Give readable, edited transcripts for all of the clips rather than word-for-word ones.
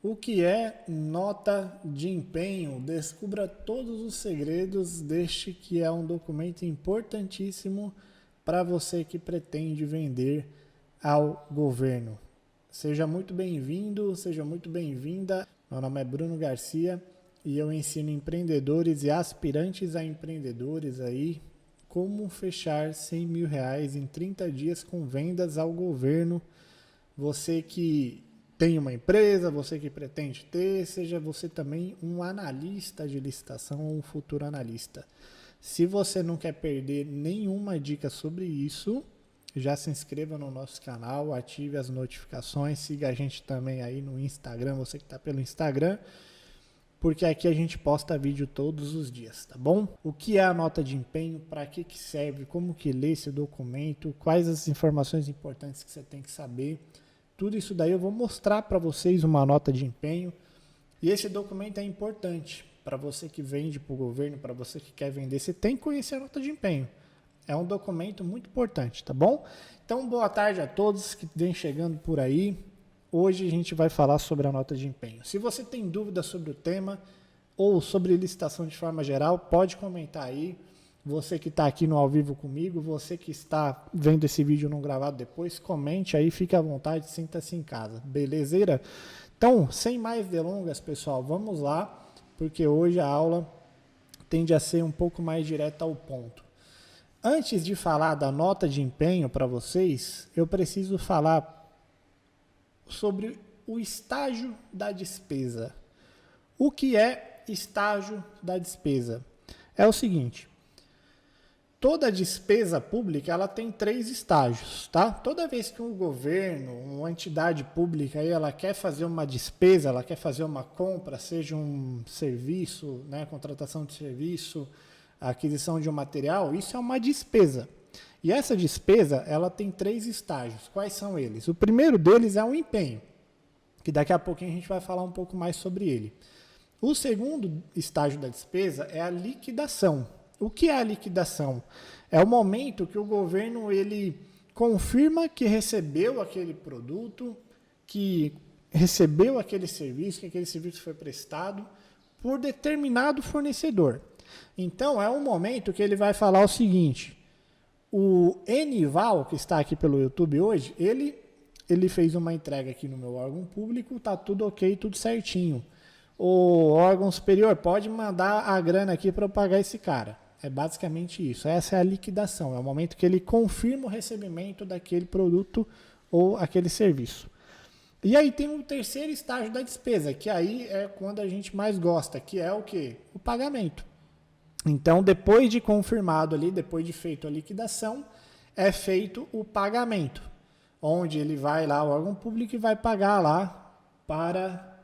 O que é nota de empenho? Descubra todos os segredos deste que é um documento importantíssimo para você que pretende vender ao governo. Seja muito bem-vindo, seja muito bem-vinda. Meu nome é Bruno Garcia e eu ensino empreendedores e aspirantes a empreendedores aí como fechar R$100 mil em 30 dias com vendas ao governo. Você que tem uma empresa, você que pretende ter, seja você também um analista de licitação ou um futuro analista. Se você não quer perder nenhuma dica sobre isso, já se inscreva no nosso canal, ative as notificações, siga a gente também aí no Instagram, você que está pelo Instagram, porque aqui a gente posta vídeo todos os dias, tá bom? O que é a nota de empenho, para que serve, como que lê esse documento, quais as informações importantes que você tem que saber. Tudo isso daí eu vou mostrar para vocês uma nota de empenho. E esse documento é importante para você que vende para o governo, para você que quer vender. Você tem que conhecer a nota de empenho. É um documento muito importante, tá bom? Então, boa tarde a todos que vêm chegando por aí. Hoje a gente vai falar sobre a nota de empenho. Se você tem dúvidas sobre o tema ou sobre licitação de forma geral, pode comentar aí. Você que está aqui no ao vivo comigo, você que está vendo esse vídeo não gravado depois, comente aí, fique à vontade, sinta-se em casa, belezeira? Então, sem mais delongas, pessoal, vamos lá, porque hoje a aula tende a ser um pouco mais direta ao ponto. Antes de falar da nota de empenho para vocês, eu preciso falar sobre o estágio da despesa. O que é estágio da despesa? É o seguinte: toda despesa pública ela tem 3 estágios, tá? Toda vez que um governo, uma entidade pública, aí, ela quer fazer uma despesa, ela quer fazer uma compra, seja um serviço, né, contratação de serviço, aquisição de um material, isso é uma despesa. E essa despesa ela tem 3 estágios. Quais são eles? O primeiro deles é o empenho, que daqui a pouquinho a gente vai falar um pouco mais sobre ele. O segundo estágio da despesa é a liquidação. O que é a liquidação? É o momento que o governo ele confirma que recebeu aquele produto, que recebeu aquele serviço, que aquele serviço foi prestado por determinado fornecedor. Então, é um momento que ele vai falar o seguinte: o Enival, que está aqui pelo YouTube hoje, ele fez uma entrega aqui no meu órgão público, está tudo ok, tudo certinho. O órgão superior pode mandar a grana aqui para eu pagar esse cara. É basicamente isso. Essa é a liquidação. É o momento que ele confirma o recebimento daquele produto ou aquele serviço. E aí tem o terceiro estágio da despesa, que aí é quando a gente mais gosta, que é o quê? O pagamento. Então, depois de confirmado ali, depois de feito a liquidação, é feito o pagamento, onde ele vai lá, o órgão público, e vai pagar lá para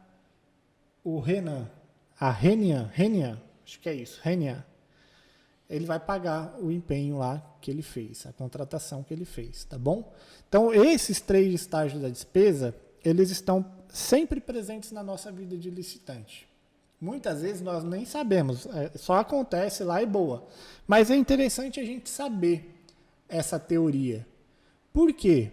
o Renan, a Renian, acho que é isso, Renian. Ele vai pagar o empenho lá que ele fez, a contratação que ele fez, tá bom? Então, esses 3 estágios da despesa, eles estão sempre presentes na nossa vida de licitante. Muitas vezes nós nem sabemos, só acontece lá e boa. Mas é interessante a gente saber essa teoria. Por quê?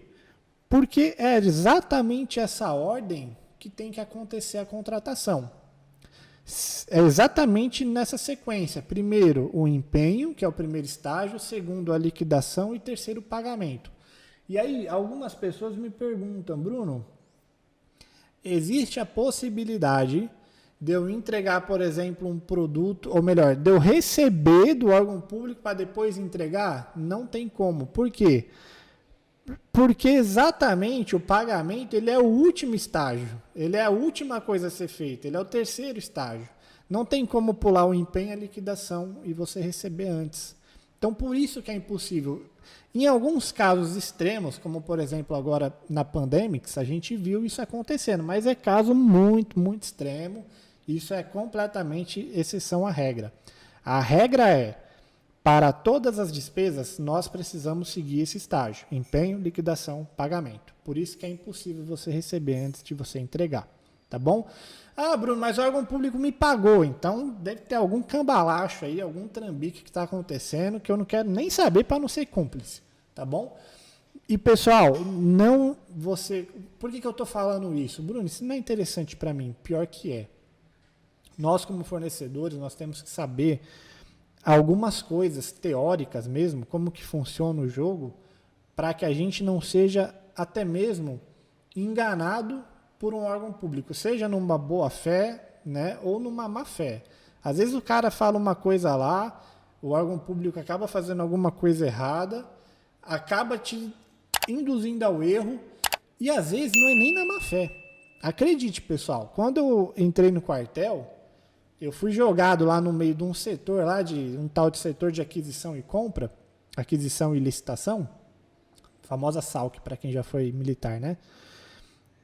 Porque é exatamente essa ordem que tem que acontecer a contratação. É exatamente nessa sequência. Primeiro, o empenho, que é o primeiro estágio. Segundo, a liquidação. E terceiro, o pagamento. E aí, algumas pessoas me perguntam: Bruno, existe a possibilidade de eu entregar, por exemplo, um produto, ou melhor, de eu receber do órgão público para depois entregar? Não tem como. Por quê? Porque exatamente o pagamento ele é o último estágio, ele é a última coisa a ser feita, ele é o terceiro estágio. Não tem como pular o empenho e a liquidação e você receber antes. Então, por isso que é impossível. Em alguns casos extremos, como por exemplo agora na Pandemics, a gente viu isso acontecendo, mas é caso muito, muito extremo. Isso é completamente exceção à regra. A regra é: para todas as despesas, nós precisamos seguir esse estágio: empenho, liquidação, pagamento. Por isso que é impossível você receber antes de você entregar, tá bom? Ah, Bruno, mas o órgão público me pagou, então deve ter algum cambalacho aí, algum trambique que está acontecendo que eu não quero nem saber para não ser cúmplice, tá bom? E, pessoal, não você... Por que eu estou falando isso? Bruno, isso não é interessante para mim. Pior que é. Nós, como fornecedores, nós temos que saber algumas coisas teóricas mesmo, como que funciona o jogo, para que a gente não seja até mesmo enganado por um órgão público, seja numa boa fé, né, ou numa má fé. Às vezes o cara fala uma coisa lá, o órgão público acaba fazendo alguma coisa errada, acaba te induzindo ao erro, e às vezes não é nem na má fé. Acredite, pessoal, quando eu entrei no quartel, eu fui jogado lá no meio de um setor, lá de um tal de setor de aquisição e compra, aquisição e licitação, famosa SALC, para quem já foi militar, né?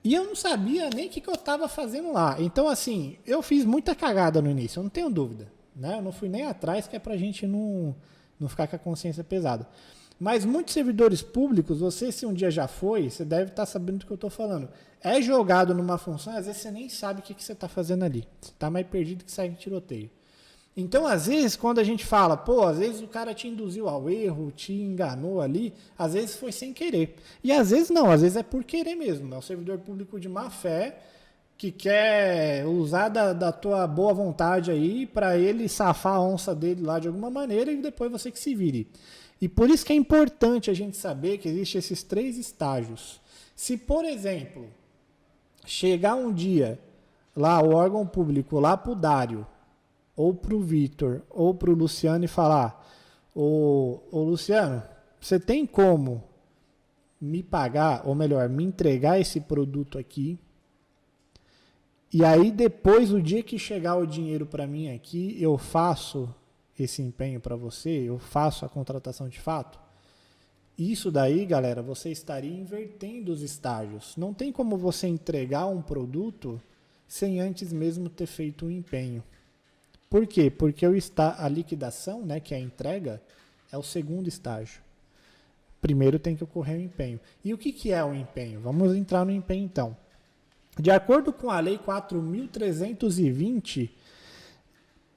E eu não sabia nem o que eu estava fazendo lá. Então, assim, eu fiz muita cagada no início, eu não tenho dúvida. Né? Eu não fui nem atrás, que é pra gente não ficar com a consciência pesada. Mas muitos servidores públicos, você se um dia já foi, você deve estar sabendo do que eu estou falando. É jogado numa função, às vezes você nem sabe o que você está fazendo ali. Você está mais perdido que sai em tiroteio. Então, às vezes, quando a gente fala, pô, às vezes o cara te induziu ao erro, te enganou ali, às vezes foi sem querer. E às vezes não, às vezes é por querer mesmo. É um servidor público de má fé que quer usar da tua boa vontade aí para ele safar a onça dele lá de alguma maneira e depois você que se vire. E por isso que é importante a gente saber que existem esses 3 estágios. Se, por exemplo, chegar um dia lá o órgão público lá pro Dário, ou para o Vitor, ou para o Luciano e falar, ô Luciano, você tem como me pagar, ou melhor, me entregar esse produto aqui, e aí depois, o dia que chegar o dinheiro para mim aqui, eu faço esse empenho para você, eu faço a contratação de fato? Isso daí, galera, você estaria invertendo os estágios. Não tem como você entregar um produto sem antes mesmo ter feito um empenho. Por quê? Porque a liquidação, né, que é a entrega, é o segundo estágio. Primeiro tem que ocorrer o empenho. E o que é o empenho? Vamos entrar no empenho então. De acordo com a Lei 4.320,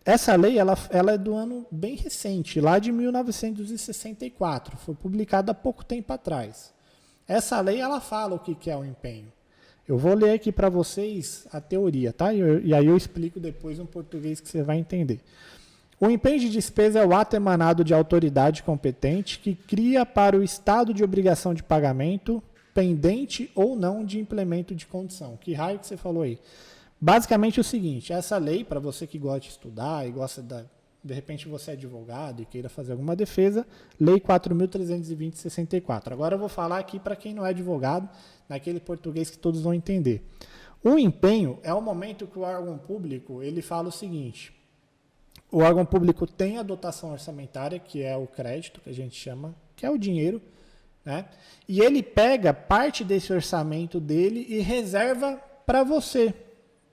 essa lei ela é do ano bem recente, lá de 1964. Foi publicada há pouco tempo atrás. Essa lei ela fala o que é o empenho. Eu vou ler aqui para vocês a teoria, tá? E aí eu explico depois em português que você vai entender. O empenho de despesa é o ato emanado de autoridade competente que cria para o estado de obrigação de pagamento, pendente ou não de implemento de condição. Que raio que você falou aí? Basicamente é o seguinte, essa lei, para você que gosta de estudar e gosta de repente você é advogado e queira fazer alguma defesa, Lei 4.320/64. Agora eu vou falar aqui para quem não é advogado, naquele português que todos vão entender. O empenho é o momento que o órgão público ele fala o seguinte: o órgão público tem a dotação orçamentária, que é o crédito, que a gente chama, que é o dinheiro, né? E ele pega parte desse orçamento dele e reserva para você,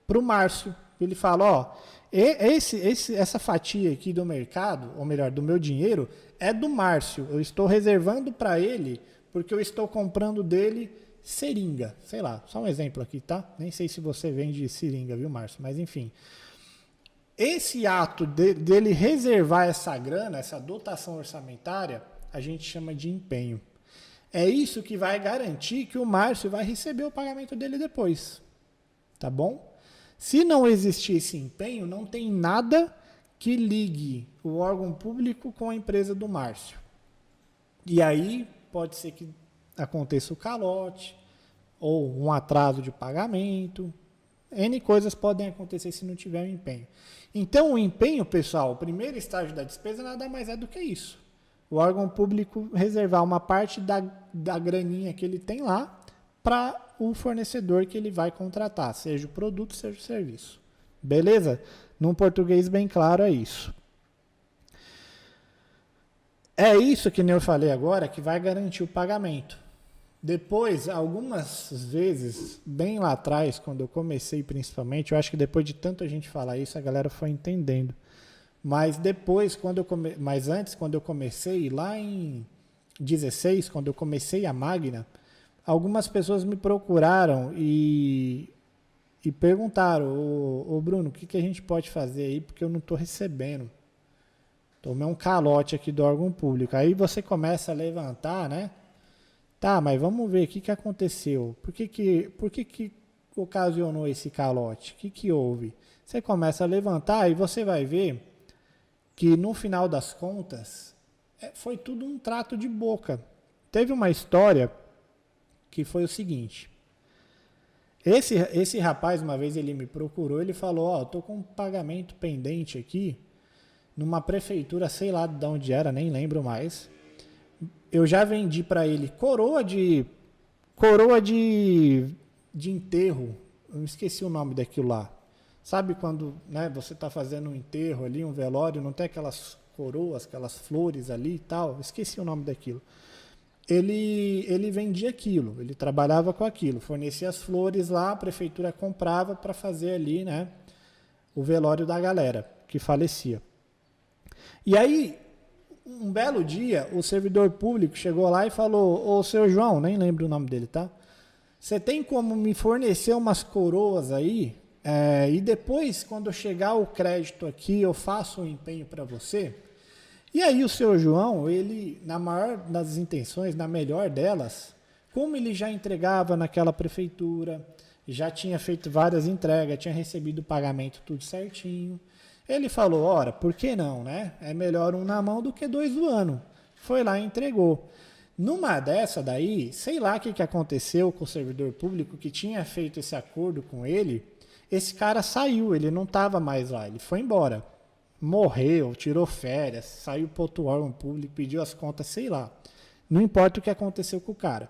para o Márcio. Ele fala, ó, essa fatia aqui do mercado, ou melhor, do meu dinheiro, é do Márcio. Eu estou reservando para ele, porque eu estou comprando dele seringa. Sei lá, só um exemplo aqui, tá? Nem sei se você vende seringa, viu, Márcio? Mas enfim. Esse ato dele reservar essa grana, essa dotação orçamentária, a gente chama de empenho. É isso que vai garantir que o Márcio vai receber o pagamento dele depois. Tá bom? Se não existir esse empenho, não tem nada que ligue o órgão público com a empresa do Márcio. E aí pode ser que aconteça o calote, ou um atraso de pagamento. N coisas podem acontecer se não tiver o empenho. Então, o empenho, pessoal, o primeiro estágio da despesa nada mais é do que isso. O órgão público reservar uma parte da graninha que ele tem lá para o fornecedor que ele vai contratar, seja o produto, seja o serviço. Beleza? Num português bem claro é isso. É isso que eu falei agora que vai garantir o pagamento. Depois, algumas vezes, bem lá atrás, quando eu comecei principalmente, eu acho que depois de tanto a gente falar isso, a galera foi entendendo. Mas depois, mas antes, quando eu comecei, lá em 16, quando eu comecei a Magna, algumas pessoas me procuraram e perguntaram, ô Bruno, o que a gente pode fazer aí, porque eu não estou recebendo. Tomei um calote aqui do órgão público. Aí você começa a levantar, né? Tá, mas vamos ver o que aconteceu. Por que ocasionou esse calote? O que houve? Você começa a levantar e você vai ver que no final das contas foi tudo um trato de boca. Teve uma história que foi o seguinte. Esse rapaz, uma vez ele me procurou, ele falou, ó, tô com um pagamento pendente aqui numa prefeitura, sei lá de onde era, nem lembro mais. Eu já vendi para ele coroa de enterro. Eu esqueci o nome daquilo lá. Sabe quando, né, você está fazendo um enterro ali, um velório, não tem aquelas coroas, aquelas flores ali e tal? Esqueci o nome daquilo. Ele vendia aquilo, ele trabalhava com aquilo, fornecia as flores lá, a prefeitura comprava para fazer ali, né, o velório da galera que falecia. E aí, um belo dia, o servidor público chegou lá e falou, ô, seu João, nem lembro o nome dele, tá? Você tem como me fornecer umas coroas aí? E depois, quando chegar o crédito aqui, eu faço um empenho para você? E aí o seu João, ele, na maior das intenções, na melhor delas, como ele já entregava naquela prefeitura, já tinha feito várias entregas, tinha recebido o pagamento tudo certinho, ele falou, ora, por que não, né? É melhor um na mão do que dois voando. Foi lá e entregou. Numa dessa daí, sei lá o que aconteceu com o servidor público que tinha feito esse acordo com ele, esse cara saiu, ele não estava mais lá, ele foi embora. Morreu, tirou férias, saiu para outro órgão público, pediu as contas, sei lá. Não importa o que aconteceu com o cara.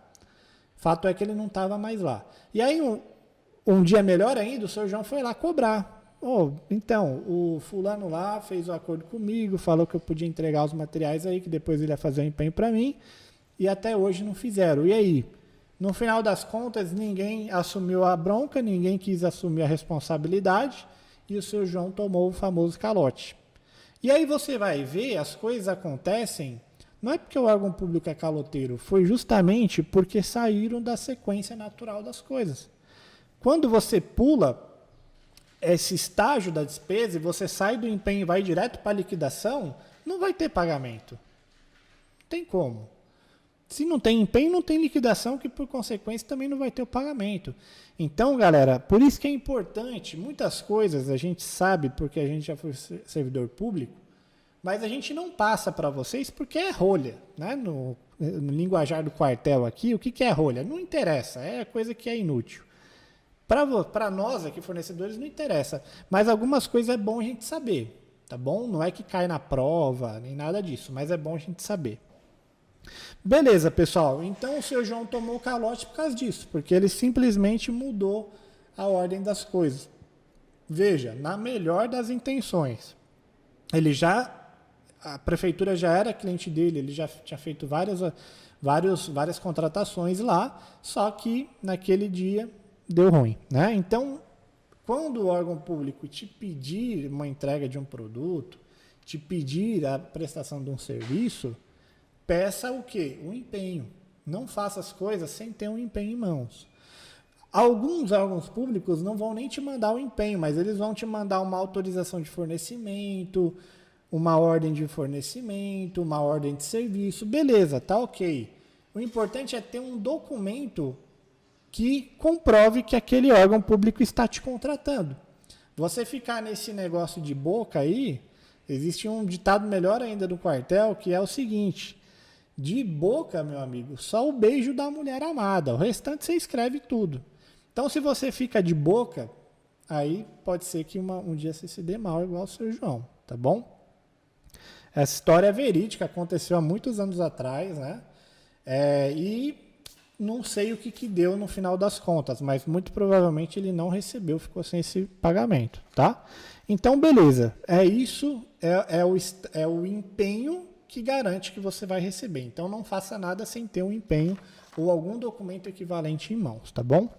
Fato é que ele não estava mais lá. E aí, um dia melhor ainda, o senhor João foi lá cobrar. Então, o fulano lá fez o acordo comigo, falou que eu podia entregar os materiais aí, que depois ele ia fazer o empenho para mim, e até hoje não fizeram. E aí? No final das contas, ninguém assumiu a bronca, ninguém quis assumir a responsabilidade, e o seu João tomou o famoso calote. E aí você vai ver, as coisas acontecem, não é porque o órgão público é caloteiro, foi justamente porque saíram da sequência natural das coisas. Quando você pula esse estágio da despesa e você sai do empenho e vai direto para a liquidação, não vai ter pagamento. Não tem como. Se não tem empenho, não tem liquidação, que por consequência também não vai ter o pagamento. Então, galera, por isso que é importante, muitas coisas a gente sabe porque a gente já foi servidor público, mas a gente não passa para vocês porque é rolha, né? No linguajar do quartel aqui, o que é rolha? Não interessa, é coisa que é inútil. Para nós aqui, fornecedores, não interessa, mas algumas coisas é bom a gente saber, tá bom? Não é que cai na prova, nem nada disso, mas é bom a gente saber. Beleza, pessoal. Então o seu João tomou calote por causa disso, porque ele simplesmente mudou a ordem das coisas. Veja, na melhor das intenções. A prefeitura já era cliente dele, ele já tinha feito várias contratações lá, só que naquele dia deu ruim, né? Então, quando o órgão público te pedir uma entrega de um produto, te pedir a prestação de um serviço, peça o quê? O empenho. Não faça as coisas sem ter um empenho em mãos. Alguns órgãos públicos não vão nem te mandar o empenho, mas eles vão te mandar uma autorização de fornecimento, uma ordem de fornecimento, uma ordem de serviço. Beleza, tá ok. O importante é ter um documento que comprove que aquele órgão público está te contratando. Você ficar nesse negócio de boca aí, existe um ditado melhor ainda do quartel, que é o seguinte: de boca, meu amigo, só o beijo da mulher amada, o restante você escreve tudo. Então, se você fica de boca, aí pode ser que um dia você se dê mal igual o seu João, tá bom? Essa história é verídica, aconteceu há muitos anos atrás, né? E não sei o que deu no final das contas, mas muito provavelmente ele não recebeu, ficou sem esse pagamento, tá? Então, beleza. É isso, é o empenho que garante que você vai receber. Então, não faça nada sem ter um empenho ou algum documento equivalente em mãos, tá bom?